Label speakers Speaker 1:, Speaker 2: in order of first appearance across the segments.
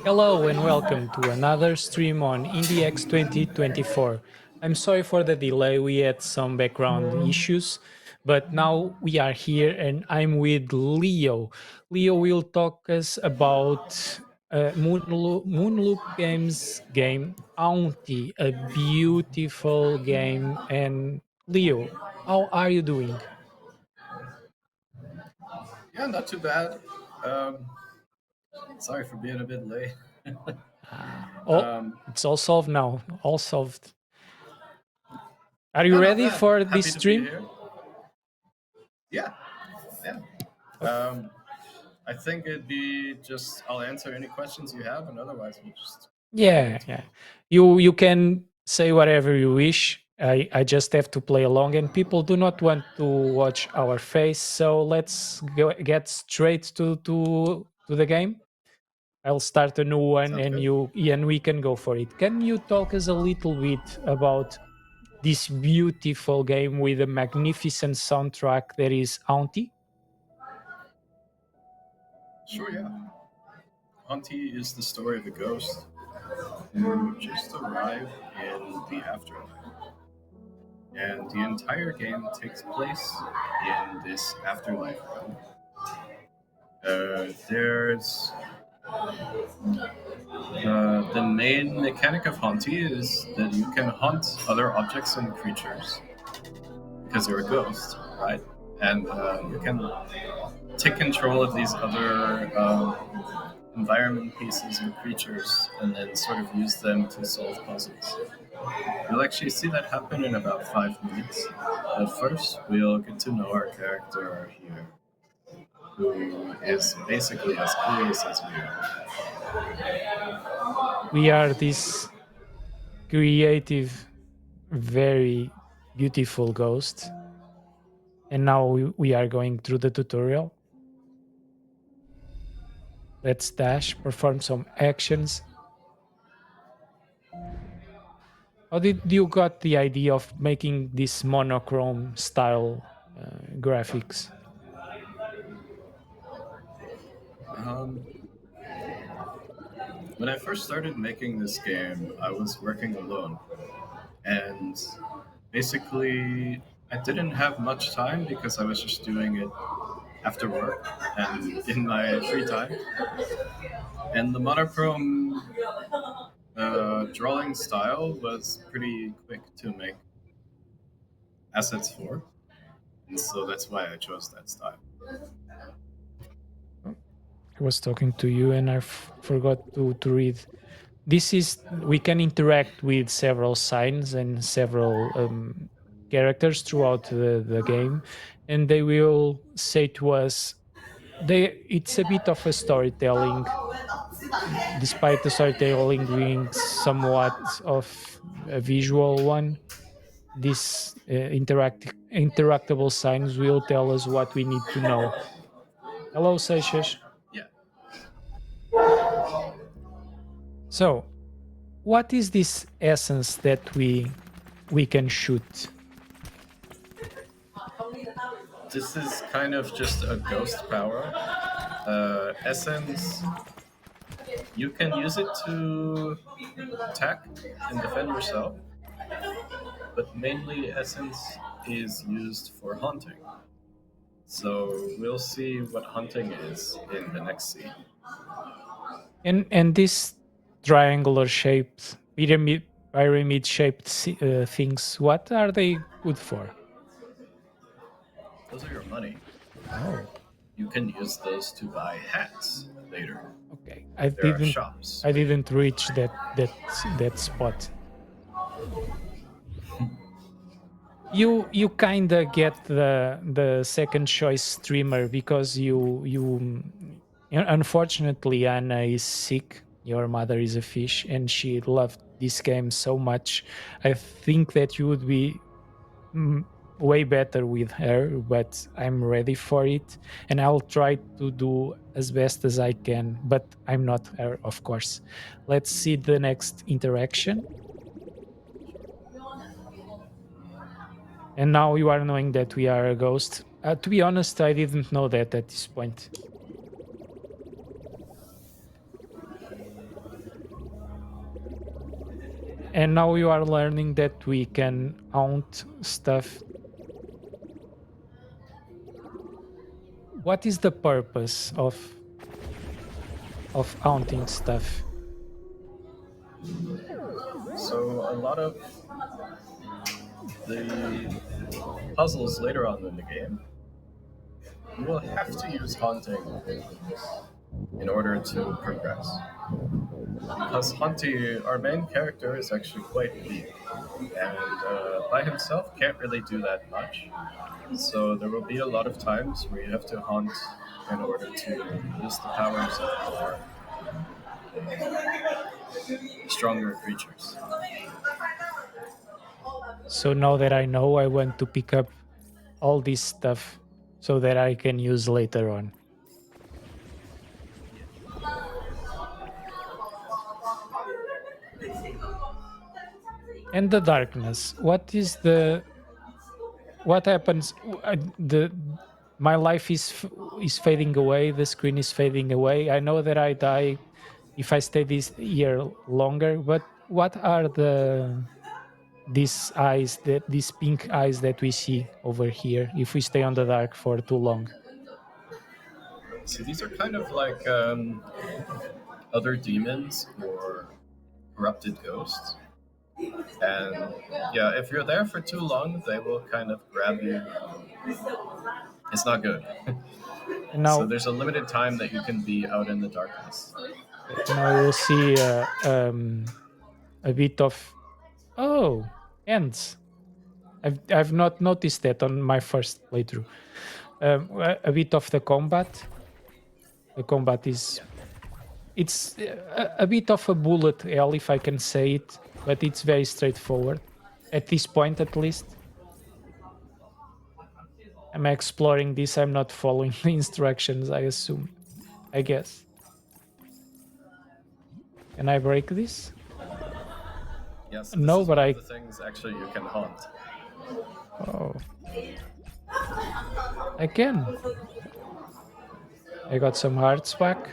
Speaker 1: Hello and welcome to another stream on IndieX 2024. I'm sorry for the delay, we had some background issues, but now we are here and I'm with Leo. Leo will talk us about Moonloop Games game Hauntii, a beautiful game. And Leo, how are you doing?
Speaker 2: Yeah, not too bad. Um, Sorry for being a bit late.
Speaker 1: Oh,
Speaker 2: Um,
Speaker 1: it's all solved now, all solved. Are you
Speaker 2: yeah, not
Speaker 1: ready
Speaker 2: bad.
Speaker 1: for this
Speaker 2: Happy to be
Speaker 1: stream?
Speaker 2: here. Yeah, yeah.
Speaker 1: Okay.
Speaker 2: I think it'd be just I'll answer any questions you have, and otherwise we'll just dive
Speaker 1: Yeah,
Speaker 2: into
Speaker 1: yeah.
Speaker 2: it.
Speaker 1: You can say whatever you wish. I just have to play along, and people do not want to watch our face. So let's get straight to the game. I'll start a new one,
Speaker 2: Sounds
Speaker 1: and
Speaker 2: good.
Speaker 1: we can go for it. Can you talk us a little bit about this beautiful game with a magnificent soundtrack that is Hauntie?
Speaker 2: Sure, yeah. Hauntii is the story of a ghost who just arrived in the afterlife, and the entire game takes place in this afterlife realm. There's the main mechanic of Hauntii is that you can haunt other objects and creatures because you're a ghost, right? And you can take control of these other environment pieces and creatures and then sort of use them to solve puzzles. You'll actually see that happen in about 5 minutes. But first, we'll get to know our character here, who is basically as clueless as we are.
Speaker 1: We are this creative, very beautiful ghost. And now we are going through the tutorial. Let's dash, perform some actions. How did you got the idea of making this monochrome style graphics?
Speaker 2: Um, when I first started making this game, I was working alone. And basically, I didn't have much time because I was just doing it after work and in my free time. And the monochrome drawing style was pretty quick to make assets for. And so that's why I chose that style.
Speaker 1: Oh, I was talking to you and I forgot to read. This is we can interact with several signs and several characters throughout the game, and they will say to us it's a bit of a storytelling, despite the storytelling being somewhat of a visual one. These interactable signs will tell us what we need to know. Hello, Seixas.
Speaker 2: Yeah.
Speaker 1: So, what is this essence that we can shoot?
Speaker 2: This is kind of just a ghost power. Essence, you can use it to attack and defend yourself, but mainly Essence is used for hunting. So we'll see what hunting is in the next scene.
Speaker 1: And this triangular shaped pyramid shaped things, what are they good for?
Speaker 2: Those are your money.
Speaker 1: Oh,
Speaker 2: You can use those to buy hats later.
Speaker 1: okay.
Speaker 2: There are shops
Speaker 1: I
Speaker 2: where you
Speaker 1: didn't
Speaker 2: can
Speaker 1: reach
Speaker 2: buy.
Speaker 1: that spot. You kind of get the second choice streamer because unfortunately Anna is sick. Your mother is a fish, and she loved this game so much. I think that you would be mm, way better with her, but I'm ready for it, and I'll try to do as best as I can. But I'm not her, of course. Let's see the next interaction. And now you are knowing that we are a ghost. To be honest, I didn't know that at this point. And now you are learning that we can haunt stuff. What is the purpose of haunting stuff?
Speaker 2: So a lot of the puzzles later on in the game, you will have to use haunting in order to progress. Because Hauntii, our main character, is actually quite weak, and by himself can't really do that much. So there will be a lot of times where you have to haunt in order to use the powers of more stronger creatures.
Speaker 1: So now that I know, I want to pick up all this stuff so that I can use later on. And the darkness. What happens? The my life is fading away. The screen is fading away. I know that I die if I stay this year longer. But what are these eyes, that these pink eyes that we see over here, if we stay on the dark for too long?
Speaker 2: So these are kind of like other demons or corrupted ghosts. And yeah, if you're there for too long, they will kind of grab you. It's not good.
Speaker 1: And
Speaker 2: So
Speaker 1: now,
Speaker 2: there's a limited time that you can be out in the darkness.
Speaker 1: now we'll see a bit of, oh, ends. I've not noticed that on my first playthrough. A bit of the combat. The combat is,
Speaker 2: Yeah.
Speaker 1: it's a bit of a bullet hell, if I can say it, but it's very straightforward at this point, at least. I'm exploring this. I'm not following the instructions, I assume. I guess. Can I break this?
Speaker 2: Yeah, so this
Speaker 1: No,
Speaker 2: is
Speaker 1: but
Speaker 2: one of
Speaker 1: I.
Speaker 2: the things actually you can haunt.
Speaker 1: Oh, I can. I got some hearts back.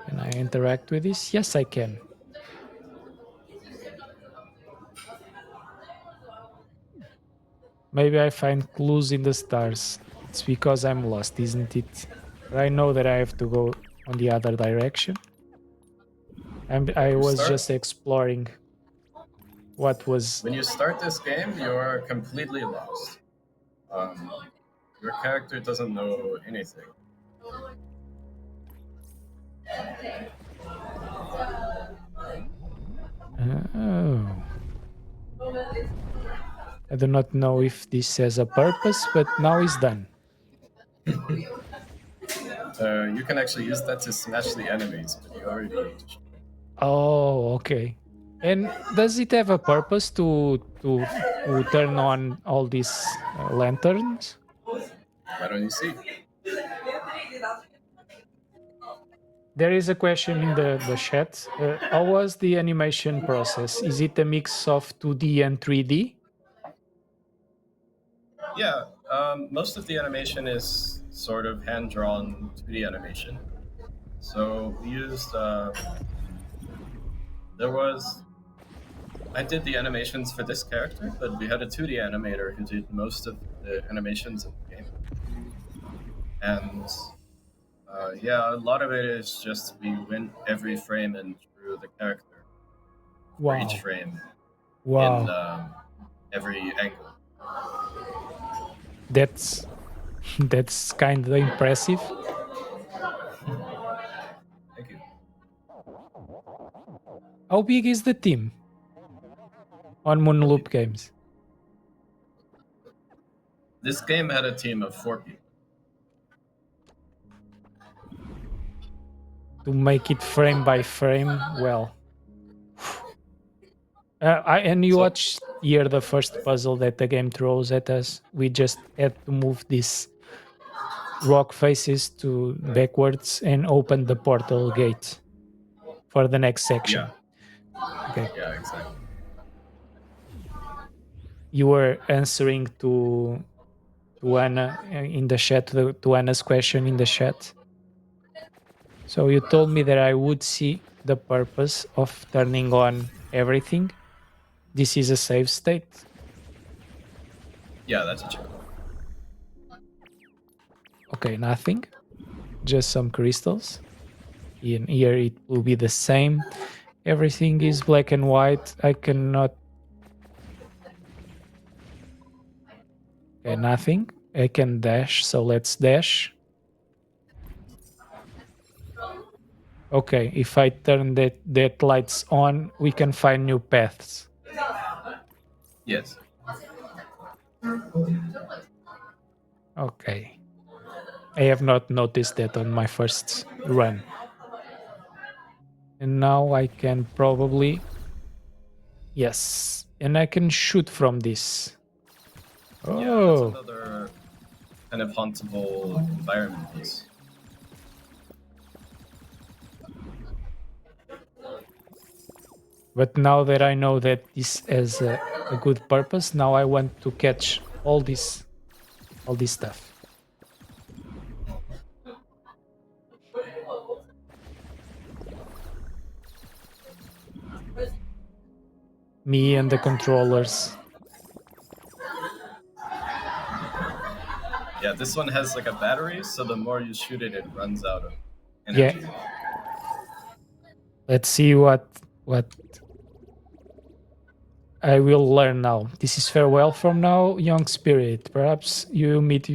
Speaker 1: Can I interact with this? Yes, I can. Maybe I find clues in the stars. It's because I'm lost, isn't it? But I know that I have to go on the other direction. I
Speaker 2: You
Speaker 1: was
Speaker 2: start
Speaker 1: just exploring what was.
Speaker 2: when you start this game, you're completely lost. Um, your character doesn't know anything.
Speaker 1: Oh. I do not know if this has a purpose, but now it's done.
Speaker 2: You can actually use that to smash the enemies, but you already.
Speaker 1: Oh, okay. And does it have a purpose to turn on all these lanterns?
Speaker 2: Why don't you see?
Speaker 1: There is a question in the chat. How was the animation process? Is it a mix of 2D and 3D?
Speaker 2: Yeah, most of the animation is sort of hand drawn 2D animation. So we used. There was. I did the animations for this character, but we had a 2D animator who did most of the animations in the game. And yeah, a lot of it is just we went every frame and drew the character for each
Speaker 1: Wow.
Speaker 2: frame in
Speaker 1: Wow.
Speaker 2: every angle.
Speaker 1: That's that's kind of impressive.
Speaker 2: Thank you.
Speaker 1: How big is the team on Moonloop games
Speaker 2: This game had a team of 4 people.
Speaker 1: to make it frame by frame? Well, and you
Speaker 2: So
Speaker 1: watch here the first puzzle that the game throws at us. We just had to move these rock faces to backwards and open the portal gate for the next
Speaker 2: yeah,
Speaker 1: section. Okay.
Speaker 2: yeah, exactly.
Speaker 1: You were answering to Anna in the chat, to Anna's question in the chat. So you told me that I would see the purpose of turning on everything. This is a save state.
Speaker 2: Yeah, that's a check.
Speaker 1: Okay, nothing. Just some crystals. In here it will be the same. Everything is black and white. I cannot. Okay, nothing. I can dash, so let's dash. Okay, if I turn that lights on, we can find new paths.
Speaker 2: Yes.
Speaker 1: Okay. I have not noticed that on my first run. And now I can probably, yes, and I can shoot from this.
Speaker 2: Yeah, that's
Speaker 1: Oh,
Speaker 2: another kind of hauntable environment piece.
Speaker 1: but now that I know that this has a good purpose, now I want to catch all this stuff. Me and the controllers.
Speaker 2: Yeah, this one has like a battery, so the more you shoot it, it runs out of
Speaker 1: Yeah,
Speaker 2: energy.
Speaker 1: let's see what I will learn now. This is farewell from now, young spirit. Perhaps you meet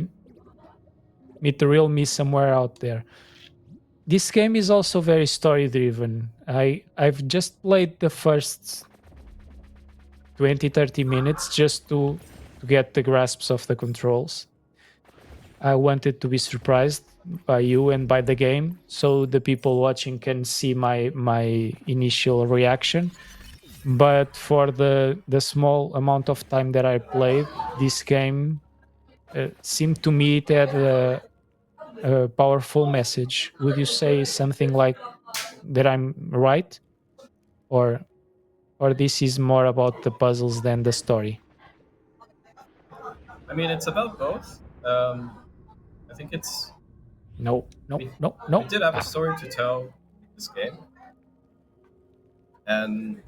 Speaker 1: the real me somewhere out there. This game is also very story driven. I've just played the first 20-30 minutes just to get the grasps of the controls. I wanted to be surprised by you and by the game so the people watching can see my initial reaction. But for the small amount of time that I played, this game seemed to me it had a powerful message. Would you say something like that I'm right? Or or this is more about the puzzles than the story?
Speaker 2: I mean, it's about both. I think it's.
Speaker 1: No,
Speaker 2: I
Speaker 1: no,
Speaker 2: mean,
Speaker 1: no,
Speaker 2: we
Speaker 1: no.
Speaker 2: did have a
Speaker 1: Ah,
Speaker 2: story to tell in this game, and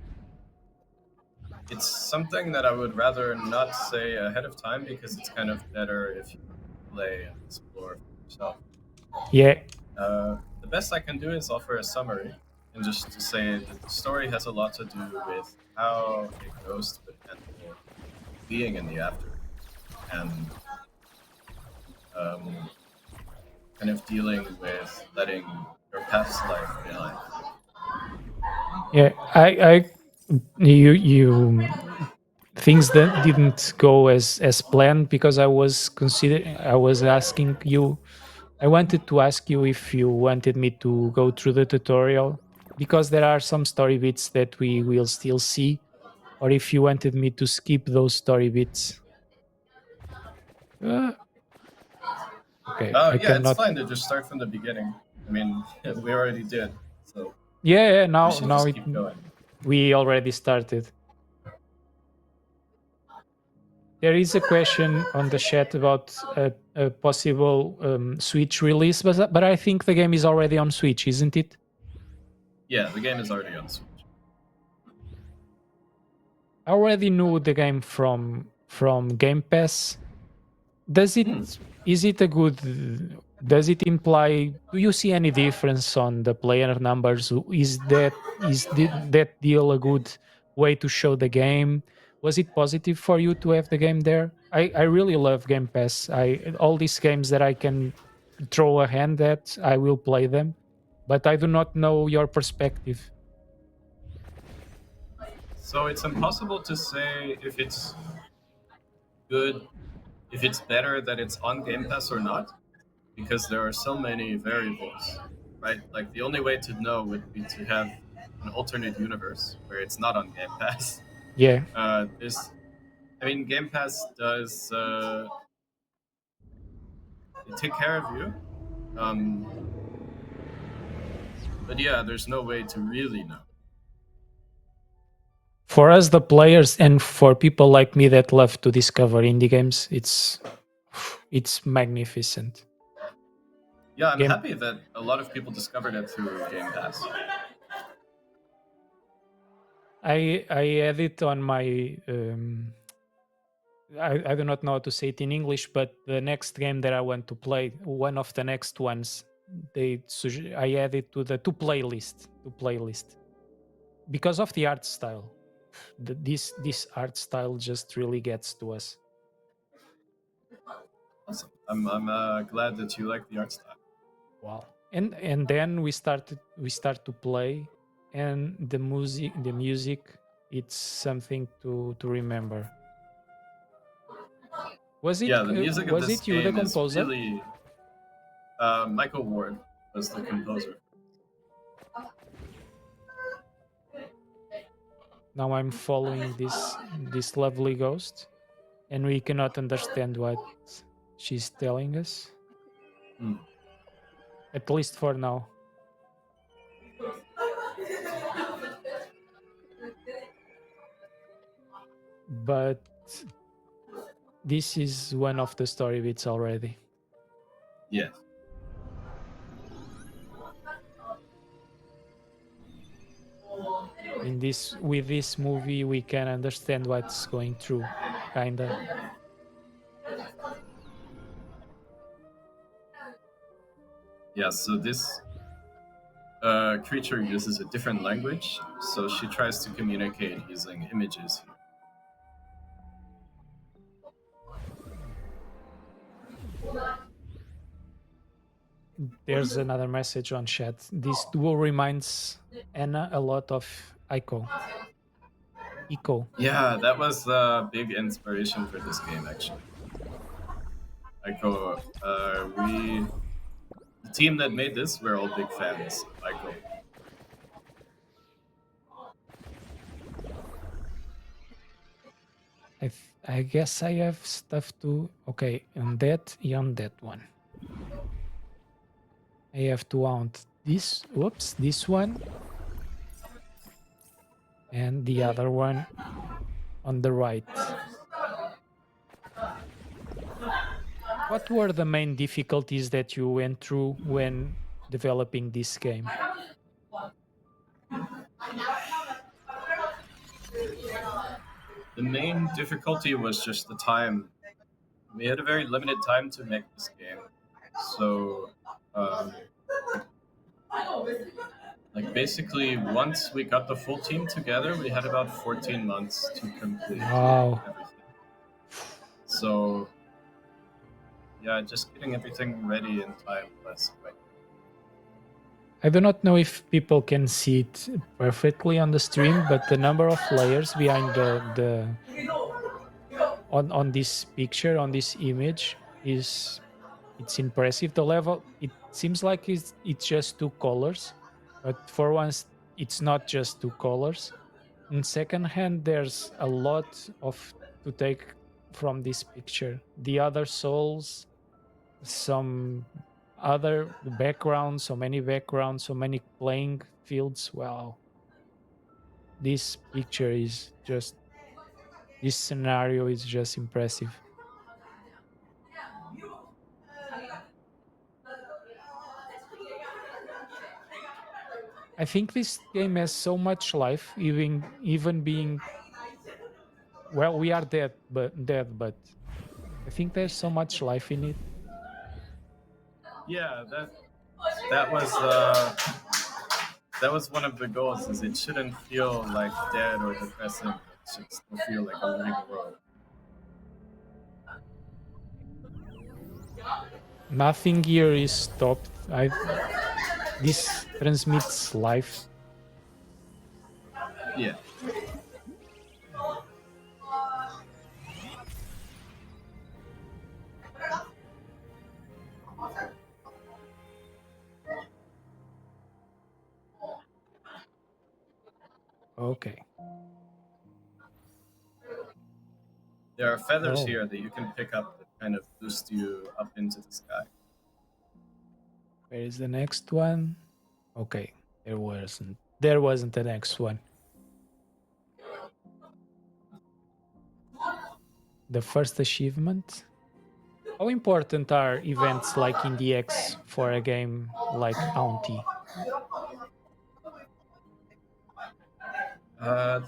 Speaker 2: it's something that I would rather not say ahead of time because it's kind of better if you play and explore for yourself.
Speaker 1: yeah,
Speaker 2: The best I can do is offer a summary and just to say that the story has a lot to do with how a ghost would handle being in the afterlife and um, kind of dealing with letting your past life behind.
Speaker 1: yeah. I you things that didn't go as planned because I was asking you. I wanted to ask you if you wanted me to go through the tutorial because there are some story bits that we will still see, or if you wanted me to skip those story bits. Uh, okay, I
Speaker 2: Yeah, it's
Speaker 1: cannot.
Speaker 2: fine to just start from the beginning. I mean, we already did, so
Speaker 1: Yeah, yeah.
Speaker 2: we
Speaker 1: Now,
Speaker 2: should
Speaker 1: now
Speaker 2: just
Speaker 1: it
Speaker 2: keep going.
Speaker 1: we already started. There is a question on the chat about a possible Switch release, but I think the game is already on Switch, isn't it?
Speaker 2: Yeah, the game is already on Switch.
Speaker 1: I already knew the game from Game Pass. Does it
Speaker 2: Hmm.
Speaker 1: is it a good does it imply do you see any difference on the player numbers? That deal a good way to show the game? Was it positive for you to have the game there? I really love Game Pass. I all these games that I can throw a hand at, I will play them. But I do not know your perspective.
Speaker 2: So it's impossible to say if it's good, if it's better that it's on Game Pass or not, because there are so many variables, right? Like the only way to know would be to have an alternate universe where it's not on Game Pass.
Speaker 1: Yeah.
Speaker 2: This, I mean, Game Pass does take care of you, um, but yeah, there's no way to really know.
Speaker 1: For us the players and for people like me that love to discover indie games, it's magnificent.
Speaker 2: Yeah, I'm
Speaker 1: Game
Speaker 2: happy that a lot of people discovered it through Game Pass.
Speaker 1: I had it on my I do not know how to say it in English, but the next game that I want to play, one of the next ones, I added to the to playlist because of the art style. This art style just really gets to us.
Speaker 2: Awesome. I'm glad that you like the art style.
Speaker 1: Wow. And then we start to play, and the music, it's something to remember.
Speaker 2: Yeah, the music of
Speaker 1: Was
Speaker 2: this
Speaker 1: it you the
Speaker 2: game is
Speaker 1: composer?
Speaker 2: really Michael Ward was the composer.
Speaker 1: Now I'm following this lovely ghost, and we cannot understand what she's telling us,
Speaker 2: Hmm.
Speaker 1: at least for now. But this is one of the story bits already.
Speaker 2: Yeah.
Speaker 1: In this With this movie, we can understand what's going through, kinda.
Speaker 2: Yeah. So this creature uses a different language, so she tries to communicate using images.
Speaker 1: There's another message on chat. This duo reminds Anna a lot of Echo.
Speaker 2: Yeah, that was a big inspiration for this game, actually. Ico, the team that made this, we're all big fans of Ico.
Speaker 1: I guess I have stuff to. Okay, on that one. I have to count this. Whoops, this one and the other one on the right. What were the main difficulties that you went through when developing this game?
Speaker 2: The main difficulty was just the time. We had a very limited time to make this game, so um, like basically once we got the full team together, we had about 14 months to complete
Speaker 1: Wow.
Speaker 2: everything. So yeah, just getting everything ready in time was quite.
Speaker 1: I do not know if people can see it perfectly on the stream, but the number of layers behind the on this picture, on this image, is it's impressive. The level, it seems like it's just two colors, but for once it's not just two colors. In second hand, there's a lot of to take from this picture. The other souls, some other backgrounds, so many backgrounds, so many playing fields. Wow, this picture is just this scenario is just impressive. I think this game has so much life, even being, well, we are dead, but I think there's so much life in it.
Speaker 2: Yeah, that was one of the goals. Is it shouldn't feel like dead or depressing. It should still feel like a living world.
Speaker 1: Nothing here is stopped. I This transmits life.
Speaker 2: Yeah.
Speaker 1: Okay.
Speaker 2: There are feathers
Speaker 1: Oh,
Speaker 2: here that you can pick up that kind of boost you up into the sky.
Speaker 1: where is the next one? Okay, there wasn't the next one. The first achievement. How important are events like in the X for a game like Hauntie?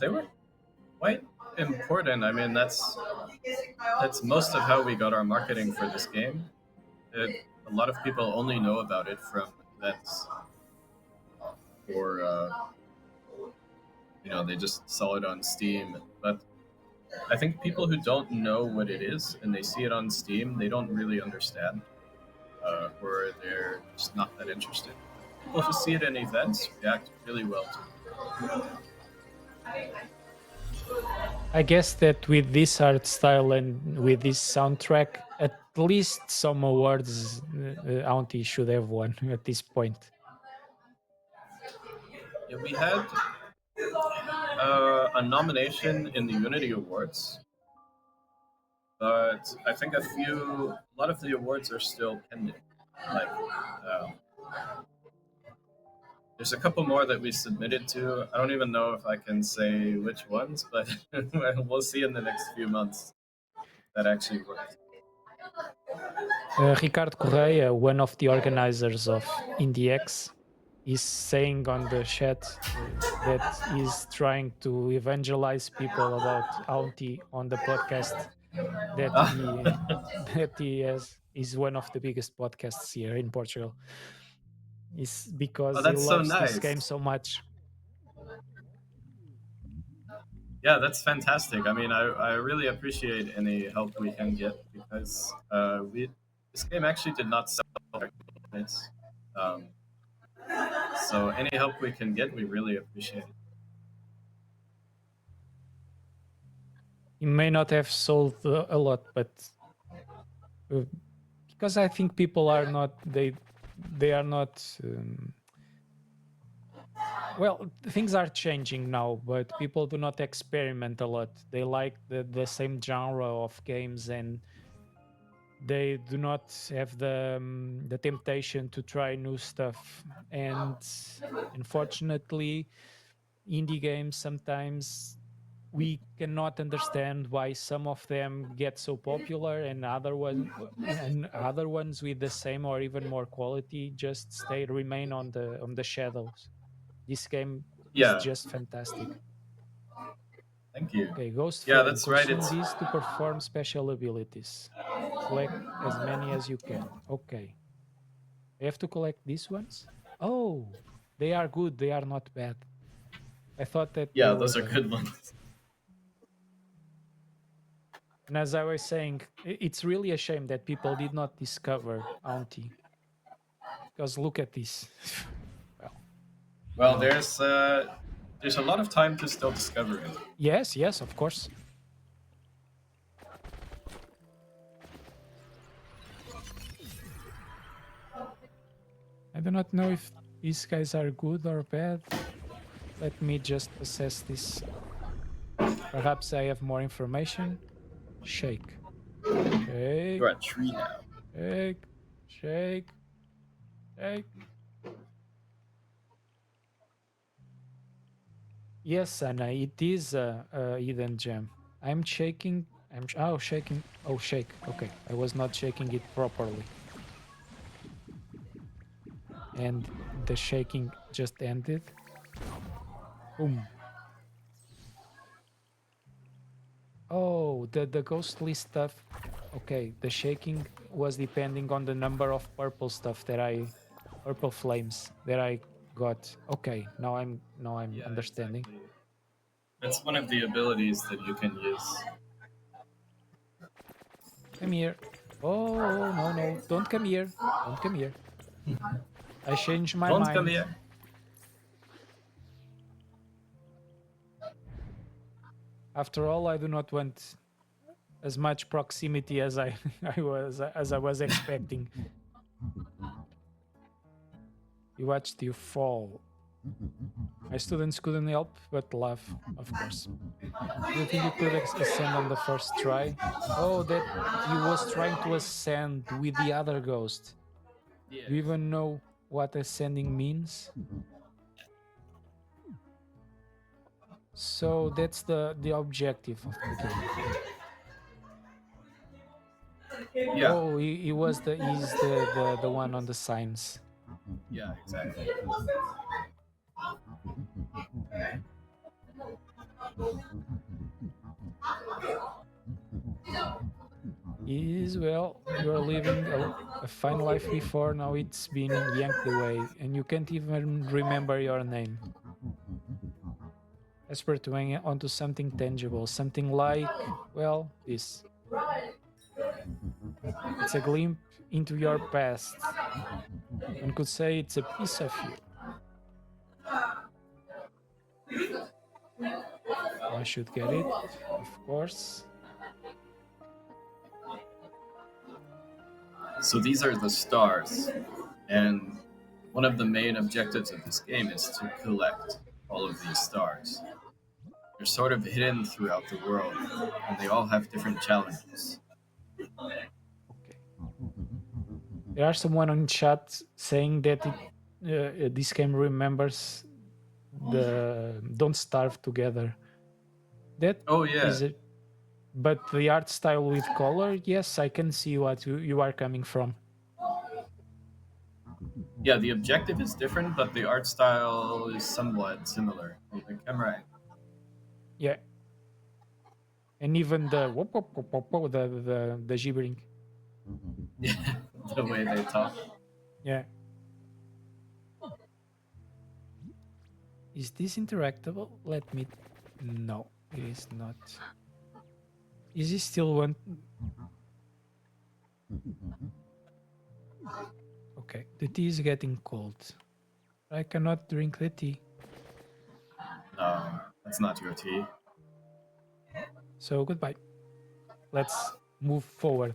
Speaker 2: They were quite important. I mean, that's most of how we got our marketing for this game. A lot of people only know about it from events, or they just saw it on Steam. But I think people who don't know what it is and they see it on Steam, they don't really understand, or they're just not that interested. People who see it in events react really well to it.
Speaker 1: I guess that with this art style and with this soundtrack, at least some awards Hauntii should have won at this point.
Speaker 2: Yeah, we had a nomination in the Unity Awards, but I think a lot of the awards are still pending. Like, there's a couple more that we submitted to. I don't even know if I can say which ones, but we'll see in the next few months that actually worked.
Speaker 1: Ricardo Correia, one of the organizers of IndieX, is saying on the chat that he's trying to evangelize people about Hauntii on the podcast that he that he has is one of the biggest podcasts here in Portugal. Is
Speaker 2: Oh,
Speaker 1: because he
Speaker 2: that's so
Speaker 1: loves this
Speaker 2: nice.
Speaker 1: game so much.
Speaker 2: Yeah, that's fantastic. I mean, I really appreciate any help we can get because we this game actually did not sell very many units. Um, so any help we can get, we really appreciate it.
Speaker 1: He may not have sold a lot, but uh, because I think people are not they are not well, things are changing now, but people do not experiment a lot. They like the same genre of games, and they do not have the temptation to try new stuff. And unfortunately, indie games sometimes we cannot understand why some of them get so popular and other ones with the same or even more quality just stay remain on the shadows. This game is
Speaker 2: Yeah,
Speaker 1: just fantastic.
Speaker 2: thank you.
Speaker 1: Okay, Ghost
Speaker 2: Yeah,
Speaker 1: Flame.
Speaker 2: that's right.
Speaker 1: Consume
Speaker 2: It's
Speaker 1: these to perform special abilities. Collect as many as you can. Okay. I have to collect these ones? Oh, they are good. They are not bad. I thought that they
Speaker 2: yeah,
Speaker 1: were
Speaker 2: those are
Speaker 1: bad.
Speaker 2: good ones.
Speaker 1: And as I was saying, it's really a shame that people did not discover Auntie. Because look at this. Well,
Speaker 2: Well,
Speaker 1: wow.
Speaker 2: there's a lot of time to still discover it.
Speaker 1: Yes, yes, of course. I do not know if these guys are good or bad. Let me just assess this. Perhaps I have more information. Shake. Shake.
Speaker 2: You're a tree now.
Speaker 1: Shake. Shake. Shake. Yes, Anna, it is a hidden gem. I'm shaking. Oh, shaking. Oh, shake. Okay, I was not shaking it properly, and the shaking just ended. Boom. Oh, the ghostly stuff. Okay, the shaking was depending on the number of purple flames that I got. Okay, now I'm
Speaker 2: Yeah,
Speaker 1: understanding.
Speaker 2: exactly. That's one of the abilities that you can use.
Speaker 1: Come here. Oh no no! Don't come here! Don't come here! I changed my
Speaker 2: Don't come
Speaker 1: mind.
Speaker 2: here.
Speaker 1: After all, I do not want as much proximity as I I was expecting. You watched you fall. My students couldn't help but laugh, of course. Do you think you could ascend on the first try? Oh, that he was trying to ascend with the other ghost. Do you
Speaker 2: Yes.
Speaker 1: even know what ascending means? So that's the objective of the game.
Speaker 2: Yeah.
Speaker 1: Oh, he was he's the one on the signs.
Speaker 2: Yeah, exactly.
Speaker 1: Is well, you're living a fine life before, now it's been yanked away, and you can't even remember your name. Desperate to hang onto something tangible, something like, well, this. It's a glimpse into your past. One could say it's a piece of you. So I should get it, of course.
Speaker 2: So these are the stars, and one of the main objectives of this game is to collect all of these stars. They're sort of hidden throughout the world, and they all have different challenges.
Speaker 1: Okay. There are someone on chat saying that this game remembers the Don't Starve Together. That
Speaker 2: Oh yeah,
Speaker 1: is it. But the art style with color, yes, I can see what you are coming from.
Speaker 2: yeah. The objective is different, but the art style is somewhat similar. The camera angle.
Speaker 1: Yeah. And even the whoop, whoop, whoop, whoop, whoop, the gibbering.
Speaker 2: Yeah, the way they talk.
Speaker 1: Yeah. Is this interactable? Let me. No, it is not. Is it still one? Okay, the tea is getting cold. I cannot drink the tea.
Speaker 2: No, that's not your tea.
Speaker 1: So goodbye. Let's move forward.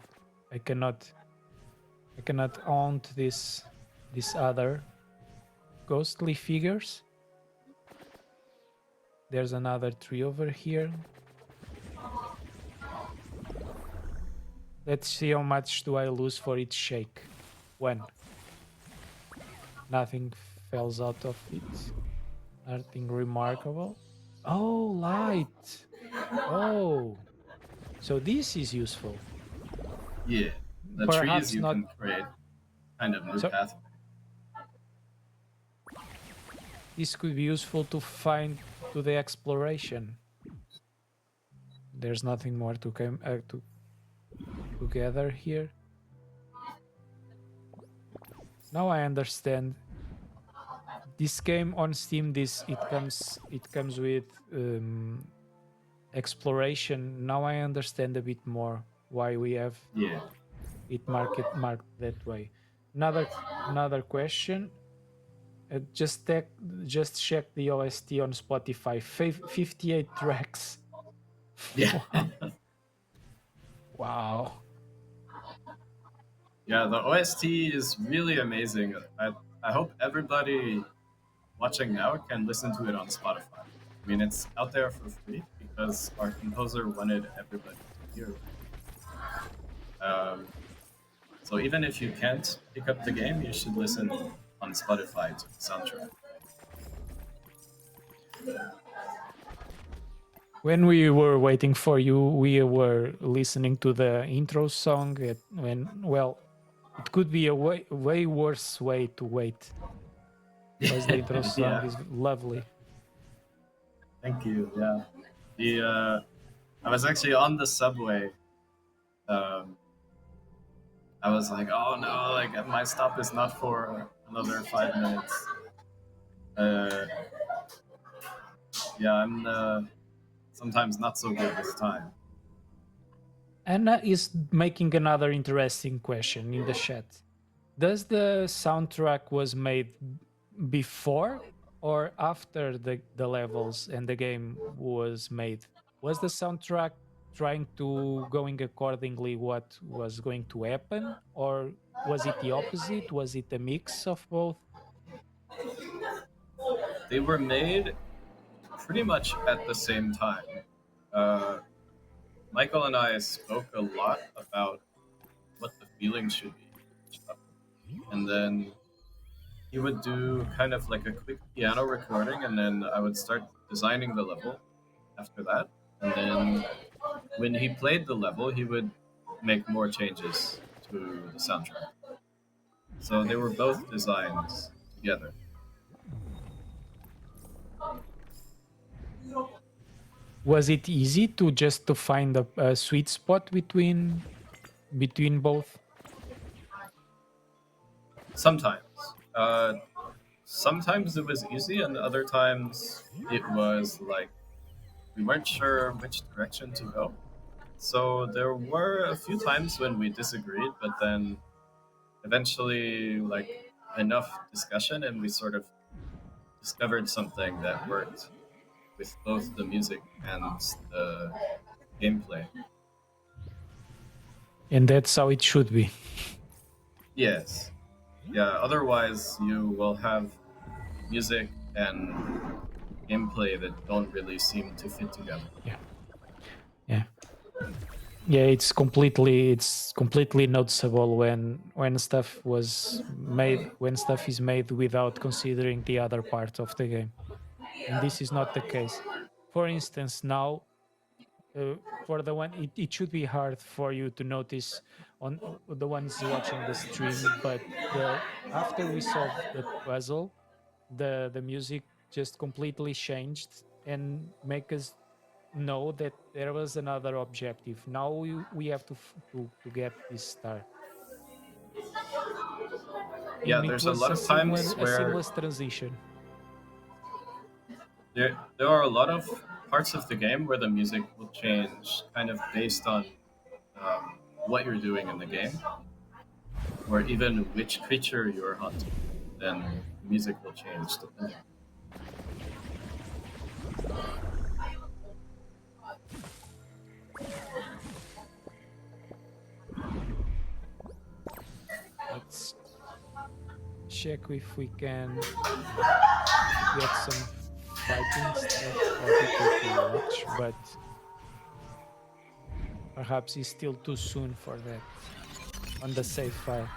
Speaker 1: I cannot. I cannot haunt this other ghostly figures. There's another tree over here. Let's see how much do I lose for each shake. One. Nothing falls out of it. Nothing remarkable. Oh, light. Oh, so this is useful.
Speaker 2: Yeah, the trees
Speaker 1: Perhaps
Speaker 2: you
Speaker 1: not.
Speaker 2: can create kind of new
Speaker 1: So
Speaker 2: pathway.
Speaker 1: this could be useful to find to the exploration. There's nothing more to come to gather here. Now I understand. This game on Steam, this it comes with exploration. Now I understand a bit more why we have
Speaker 2: Yeah,
Speaker 1: it marked that way. Another another question. Just just check the OST on Spotify. 58 tracks.
Speaker 2: yeah,
Speaker 1: Wow. Wow.
Speaker 2: yeah. The OST is really amazing. I hope everybody watching now can listen to it on Spotify. I mean, it's out there for free because our composer wanted everybody to hear it. Um, so even if you can't pick up the game, you should listen on Spotify to the soundtrack.
Speaker 1: When we were waiting for you, we were listening to the intro song. When well, it could be a way worse way to wait because the intro song
Speaker 2: Yeah,
Speaker 1: is lovely.
Speaker 2: thank you. Yeah, the I was actually on the subway. Um, I was like, oh no, like my stop is not for another 5 minutes. Uh, yeah, I'm sometimes not so good with time.
Speaker 1: Anna is making another interesting question in the chat. Does the soundtrack was made before or after the levels and the game was made? Was the soundtrack trying to going accordingly what was going to happen, or was it the opposite? Was it a mix of both?
Speaker 2: They were made pretty much at the same time. Uh, Michael and I spoke a lot about what the feeling should be, and then he would do kind of like a quick piano recording, and then I would start designing the level after that. And then when he played the level, he would make more changes to the soundtrack. So they were both designs together.
Speaker 1: Was it easy to just to find a sweet spot between both?
Speaker 2: Sometimes. Sometimes it was easy, and other times it was like we weren't sure which direction to go. So there were a few times when we disagreed, but then eventually, like enough discussion, and we sort of discovered something that worked with both the music and the gameplay.
Speaker 1: And that's how it should be.
Speaker 2: Yes. Yeah, otherwise you will have music and gameplay that don't really seem to fit together.
Speaker 1: Yeah. Yeah. Yeah, it's completely noticeable when stuff was made when stuff is made without considering the other part of the game. And this is not the case. For instance, now for the one it should be hard for you to notice on the ones watching the stream, but the after we solved the puzzle, the music just completely changed and make us know that there was another objective. Now we have to get this star,
Speaker 2: Yeah,
Speaker 1: and it
Speaker 2: there's a
Speaker 1: was
Speaker 2: lot
Speaker 1: a
Speaker 2: of times
Speaker 1: similar a
Speaker 2: where
Speaker 1: seamless transition.
Speaker 2: there are a lot of parts of the game where the music will change kind of based on what you're doing in the game, or even which creature you're hunting. Then the music will change depending.
Speaker 1: Let's check if we can get some fighting stuff for people to watch, but perhaps it's still too soon for that on the save file.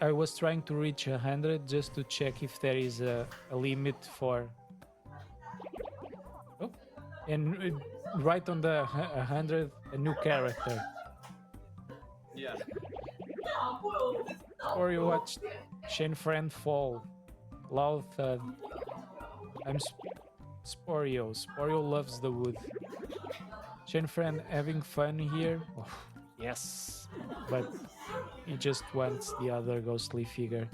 Speaker 1: I was trying to reach 100 just to check if there is a limit for. Oh, and right on the 100, a new character.
Speaker 2: Yeah.
Speaker 1: Or you watched Shane Friend fall. Loud thud. I'm Sporio. Sporio loves the wood. Shane Friend having fun here? Oh, yes. But he just wants the other ghostly figure.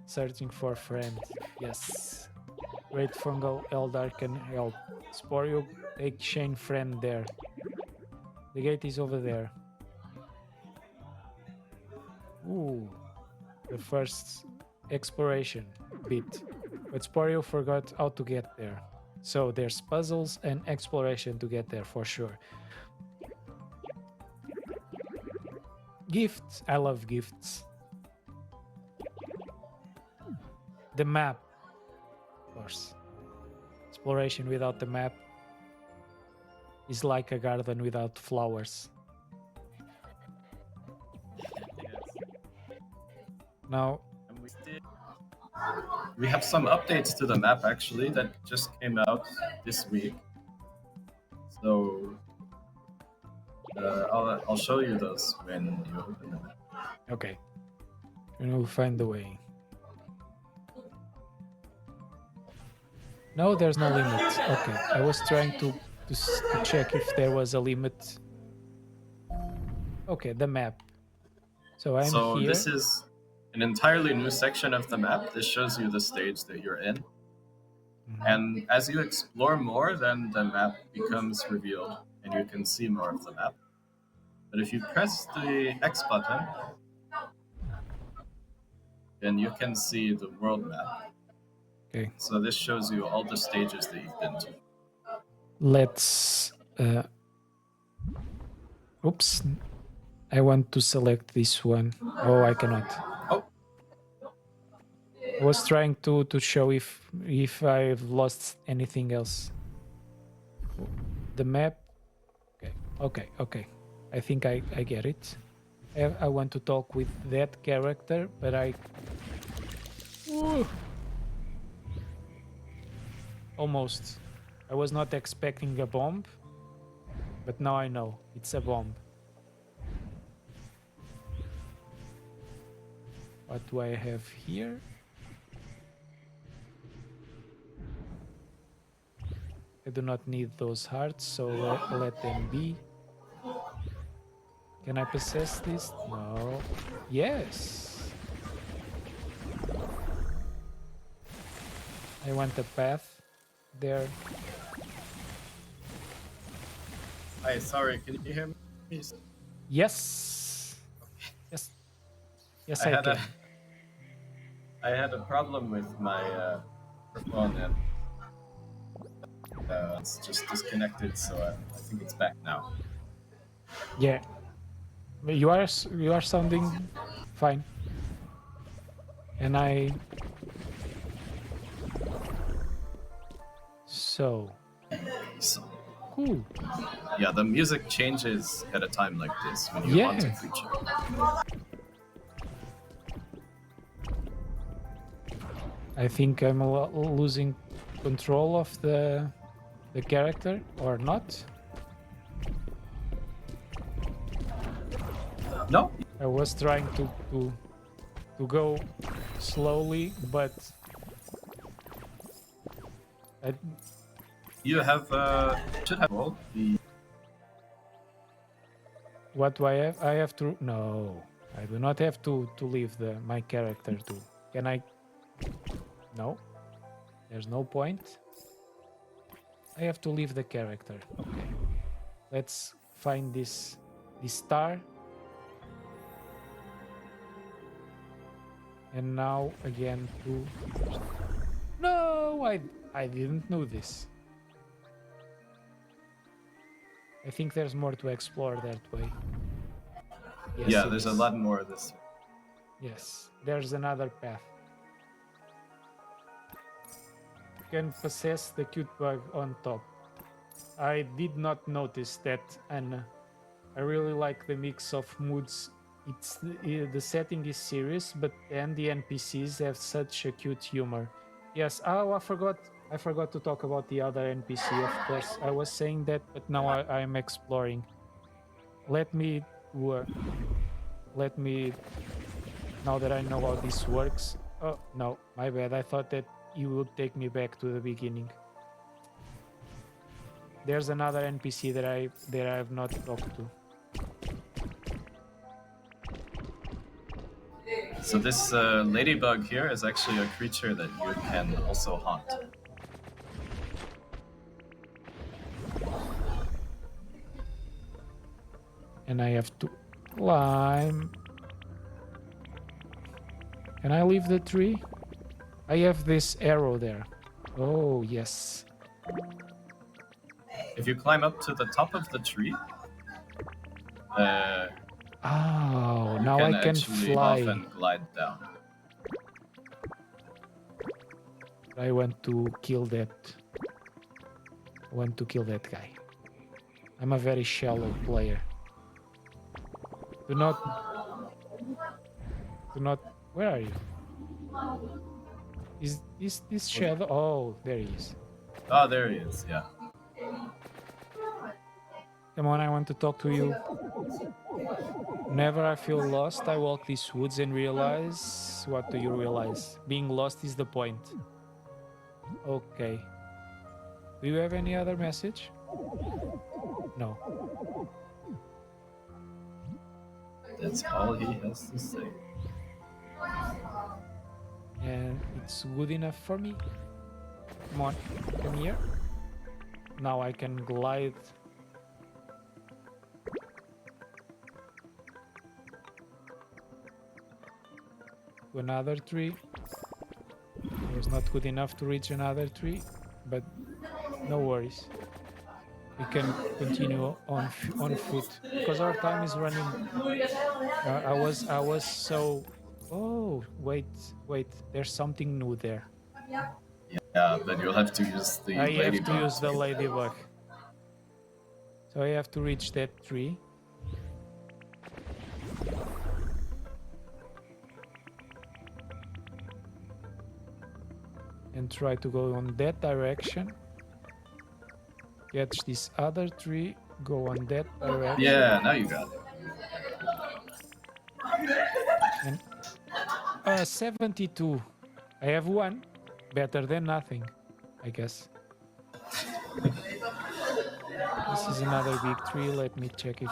Speaker 1: Searching for friend. Yes. Great fungal Eldar can help. Sporio, take Shane Friend there. The gate is over there. Ooh, the first exploration bit. But Sporio forgot how to get there. So there's puzzles and exploration to get there for sure. Gifts. I love gifts. The map, of course. Exploration without the map is like a garden without flowers. Now,
Speaker 2: And we have some updates to the map actually that just came out this week. So I'll show you those when you open the map.
Speaker 1: okay. And we'll find the way. No, there's no limit. Okay. I was trying to check if there was a limit. Okay, the map. So I'm
Speaker 2: So
Speaker 1: here.
Speaker 2: this is an entirely new section of the map. This shows you the stage that you're in. And as you explore more, then the map becomes revealed and you can see more of the map. But if you press the X button, then you can see the world map.
Speaker 1: Okay.
Speaker 2: So this shows you all the stages that you've been to.
Speaker 1: Let's oops. I want to select this one. Oh, I cannot.
Speaker 2: Oh,
Speaker 1: I was trying to show if I've lost anything else. The map. Okay. Okay. Okay. I think I get it. I want to talk with that character, but Ooh, almost. I was not expecting a bomb, but now I know it's a bomb. What do I have here? I do not need those hearts, so let them be. Can I possess this? No. Yes. I want a path there.
Speaker 2: Hi, sorry, can you hear me?
Speaker 1: Yes. Yes. Yes,
Speaker 2: I
Speaker 1: I
Speaker 2: had a
Speaker 1: can.
Speaker 2: I had a problem with my microphone and it's just disconnected, so I think it's back now.
Speaker 1: Yeah. But you are sounding fine. And I so
Speaker 2: So,
Speaker 1: cool.
Speaker 2: yeah, the music changes at a time like this when you haunt a
Speaker 1: Yeah.
Speaker 2: creature.
Speaker 1: I think I'm losing control of the character or not.
Speaker 2: No,
Speaker 1: I was trying to go slowly, but I,
Speaker 2: you have should have all the.
Speaker 1: what do I have? I have to no. I do not have to leave the my character to. Can I? No. There's no point. I have to leave the character. Okay. Let's find this star. And now again to. No, I didn't know this. I think there's more to explore that way. Yes,
Speaker 2: Yeah,
Speaker 1: it
Speaker 2: there's a
Speaker 1: is.
Speaker 2: lot more of this.
Speaker 1: Yes, there's another path. You can possess the cute bug on top. I did not notice that, and I really like the mix of moods. It's the setting is serious, but and the NPCs have such a cute humor. Yes. Oh, I forgot to talk about the other NPC. Of course, I was saying that, but now I'm exploring. Let me uh, let me now that I know how this works. Oh no, my bad. I thought that you would take me back to the beginning. There's another NPC that I have not talked to.
Speaker 2: So this ladybug here is actually a creature that you can also haunt.
Speaker 1: And I have to climb. Can I leave the tree? I have this arrow there. Oh, yes.
Speaker 2: If you climb up to the top of the tree, uh,
Speaker 1: Oh,
Speaker 2: you
Speaker 1: now
Speaker 2: can
Speaker 1: I can
Speaker 2: actually off
Speaker 1: fly.
Speaker 2: and glide down.
Speaker 1: I want to kill that. I want to kill that guy. I'm a very shallow player. Do not. Do not. Where are you? Is this shadow? Oh, there he is.
Speaker 2: Oh, there he is. Yeah.
Speaker 1: Come on, I want to talk to you. Whenever I feel lost, I walk these woods and realize. What do you realize? Being lost is the point. Okay. Do you have any other message? No.
Speaker 2: That's all he has to say.
Speaker 1: And it's good enough for me. Come on, come here. Now I can glide. To another tree. It was not good enough to reach another tree, but no worries. We can continue on foot because our time is running. I was so. Oh wait! There's something new there.
Speaker 2: Yeah, but you'll have to use the
Speaker 1: I have to
Speaker 2: ladybug
Speaker 1: use
Speaker 2: to
Speaker 1: the
Speaker 2: get there.
Speaker 1: ladybug, so I have to reach that tree. And try to go on that direction. Catch this other tree, go on that direction.
Speaker 2: Yeah, now you got it.
Speaker 1: And 72. I have one. Better than nothing, I guess. This is another victory. Let me check if